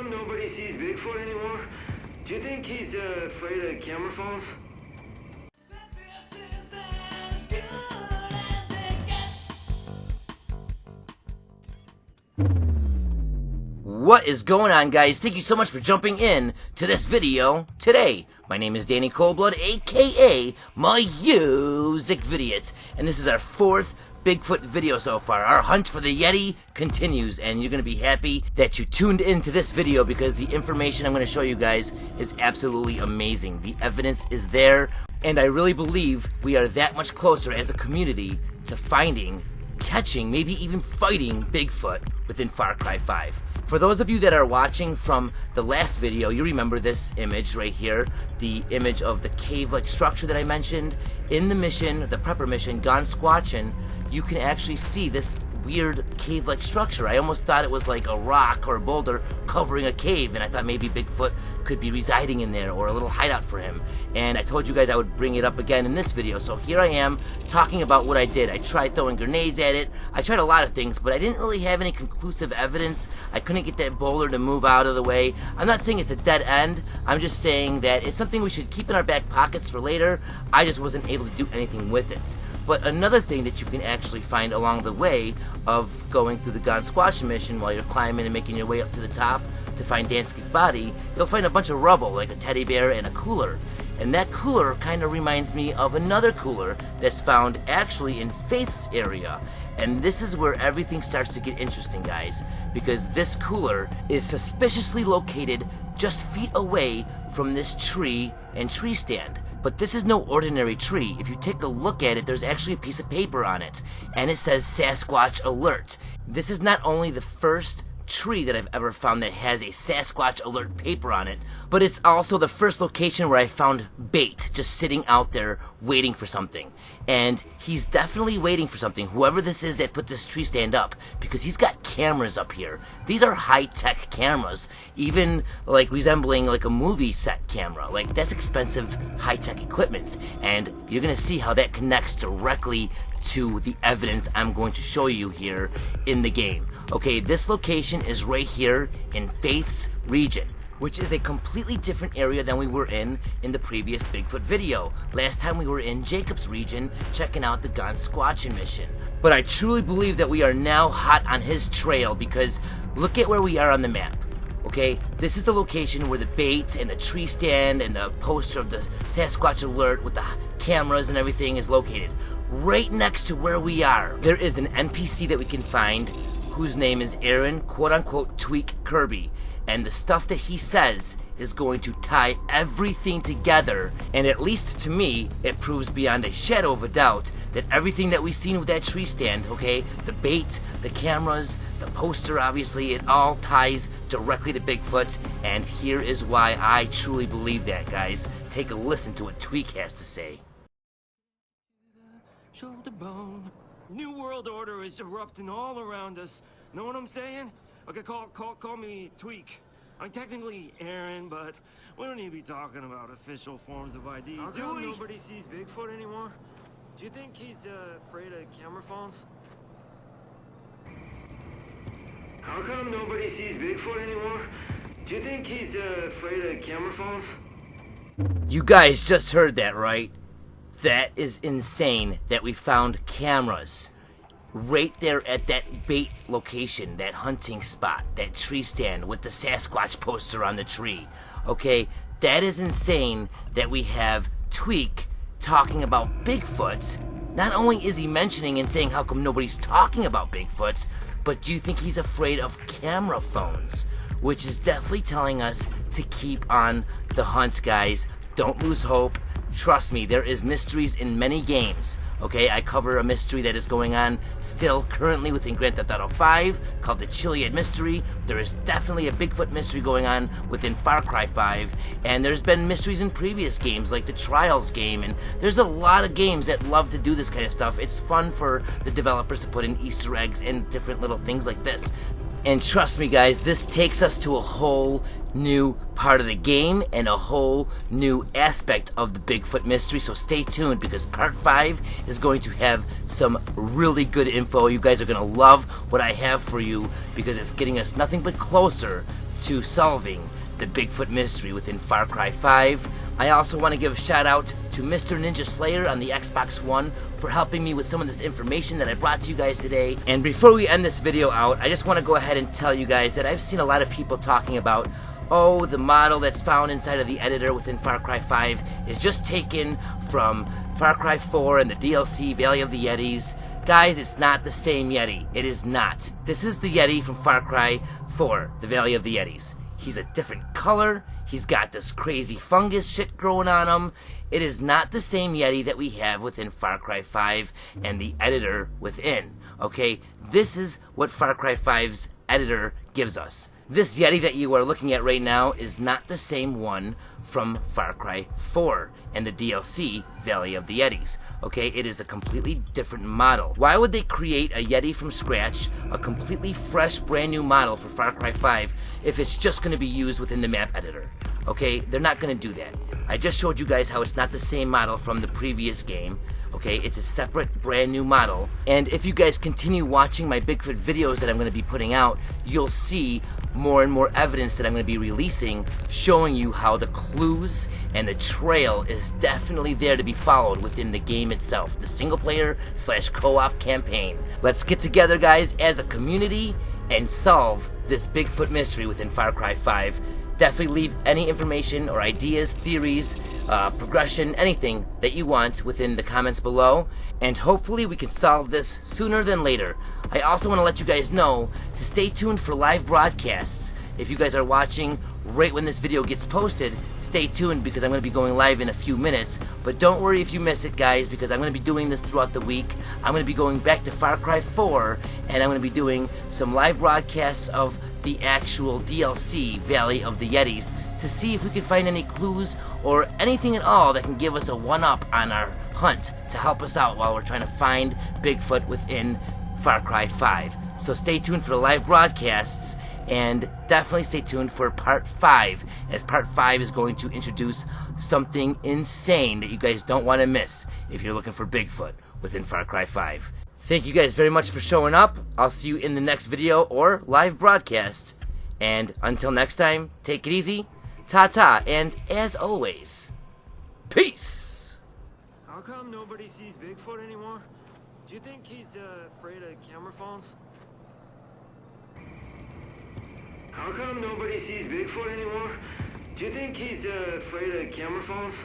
come nobody sees Bigfoot anymore? Do you think he's afraid of camera phones? What is going on, guys? Thank you so much for jumping in to this video today. My name is Danny Coldblood, aka Music Vidiots, and this is our fourth Bigfoot video so far. Our hunt for the Yeti continues, and you're going to be happy that you tuned into this video because the information I'm going to show you guys is absolutely amazing. The evidence is there, and I really believe we are that much closer as a community to finding, catching, maybe even fighting Bigfoot within Far Cry 5. For those of you that are watching from the last video, you remember this image right here, the image of the cave-like structure that I mentioned. In the mission, the prepper mission, Gone Squatchin', you can actually see this weird cave-like structure. I almost thought it was like a rock or a boulder covering a cave, and I thought maybe Bigfoot could be residing in there or a little hideout for him. And I told you guys I would bring it up again in this video, so here I am talking about what I did. I tried throwing grenades at it. I tried a lot of things, but I didn't really have any conclusive evidence. I couldn't get that boulder to move out of the way. I'm not saying it's a dead end. I'm just saying that it's something we should keep in our back pockets for later. I just wasn't able to do anything with it. But another thing that you can actually find along the way of going through the Gone Squatchin' mission while you're climbing and making your way up to the top to find Dansky's body, you'll find a bunch of rubble, like a teddy bear and a cooler. And that cooler kind of reminds me of another cooler that's found actually in Faith's area. And this is where everything starts to get interesting, guys, because this cooler is suspiciously located just feet away from this tree and tree stand. But this is no ordinary tree. If you take a look at it, there's actually a piece of paper on it, and it says Sasquatch Alert. This is not only the first tree that I've ever found that has a Sasquatch Alert paper on it, but it's also the first location where I found bait just sitting out there waiting for something. And he's definitely waiting for something, whoever this is that put this tree stand up, because he's got cameras up here. These are high-tech cameras, even like resembling like a movie set camera. Like, that's expensive high-tech equipment, and you're gonna see how that connects directly to the evidence I'm going to show you here in the game. Okay, this location is right here in Faith's region, which is a completely different area than we were in the previous Bigfoot video. Last time we were in Jacob's region checking out the Gone Squatchin' mission. But I truly believe that we are now hot on his trail because look at where we are on the map. Okay, this is the location where the bait and the tree stand and the poster of the Sasquatch Alert with the cameras and everything is located. Right next to where we are, there is an NPC that we can find whose name is Aaron, quote-unquote, Tweak Kirby. And the stuff that he says is going to tie everything together. And at least to me, it proves beyond a shadow of a doubt that everything that we've seen with that tree stand, okay, the bait, the cameras, the poster, obviously, it all ties directly to Bigfoot. And here is why I truly believe that, guys. Take a listen to what Tweak has to say. Shoulder bone. New world order is erupting all around us. Know what I'm saying? Okay, call me Tweak. I'm technically Aaron, but we don't need to be talking about official forms of ID. How come nobody sees Bigfoot anymore? Do you think he's afraid of camera phones? How come nobody sees Bigfoot anymore? Do you think he's afraid of camera phones? You guys just heard that, right? That is insane that we found cameras right there at that bait location, that hunting spot, that tree stand with the Sasquatch poster on the tree. Okay, that is insane that we have Tweak talking about Bigfoot. Not only is he mentioning and saying how come nobody's talking about Bigfoot, but do you think he's afraid of camera phones? Which is definitely telling us to keep on the hunt, guys. Don't lose hope. Trust me, there is mysteries in many games. Okay, I cover a mystery that is going on still currently within Grand Theft Auto 5 called the Chiliad Mystery. There is definitely a Bigfoot mystery going on within Far Cry 5, and there's been mysteries in previous games like the Trials game, and there's a lot of games that love to do this kind of stuff. It's fun for the developers to put in Easter eggs and different little things like this. And trust me, guys, this takes us to a whole new part of the game and a whole new aspect of the Bigfoot mystery, so stay tuned because part 5 is going to have some really good info. You guys are going to love what I have for you because it's getting us nothing but closer to solving the Bigfoot mystery within Far Cry 5. I also want to give a shout out to Mr. Ninja Slayer on the Xbox One for helping me with some of this information that I brought to you guys today. And before we end this video out, I just want to go ahead and tell you guys that I've seen a lot of people talking about, oh, the model that's found inside of the editor within Far Cry 5 is just taken from Far Cry 4 and the DLC Valley of the Yetis. Guys, it's not the same Yeti. It is not. This is the Yeti from Far Cry 4, the Valley of the Yetis. He's a different color. He's got this crazy fungus shit growing on him. It is not the same Yeti that we have within Far Cry 5 and the editor within. Okay, this is what Far Cry 5's editor gives us. This Yeti that you are looking at right now is not the same one from Far Cry 4 and the DLC Valley of the Yetis. Okay, it is a completely different model. Why would they create a Yeti from scratch, a completely fresh, brand new model for Far Cry 5 if it's just going to be used within the map editor? Okay, they're not going to do that. I just showed you guys how it's not the same model from the previous game. Okay, it's a separate, brand new model. And if you guys continue watching my Bigfoot videos that I'm going to be putting out, you'll see more and more evidence that I'm going to be releasing, showing you how the clues and the trail is definitely there to be followed within the game itself, the single player / co-op campaign. Let's get together, guys, as a community and solve this Bigfoot mystery within Far Cry 5. Definitely leave any information or ideas, theories, progression, anything that you want within the comments below, and hopefully we can solve this sooner than later. I also want to let you guys know to stay tuned for live broadcasts. If you guys are watching right when this video gets posted, stay tuned because I'm going to be going live in a few minutes. But don't worry if you miss it, guys, because I'm going to be doing this throughout the week. I'm going to be going back to Far Cry 4, and I'm going to be doing some live broadcasts of the actual DLC Valley of the Yetis to see if we can find any clues or anything at all that can give us a one-up on our hunt to help us out while we're trying to find Bigfoot within Far Cry 5. So stay tuned for the live broadcasts, and definitely stay tuned for Part 5, as Part 5 is going to introduce something insane that you guys don't want to miss if you're looking for Bigfoot within Far Cry 5. Thank you guys very much for showing up. I'll see you in the next video or live broadcast. And until next time, take it easy, ta-ta, and as always, peace! How come nobody sees Bigfoot anymore? Do you think he's afraid of camera phones? How come nobody sees Bigfoot anymore? Do you think he's afraid of camera phones?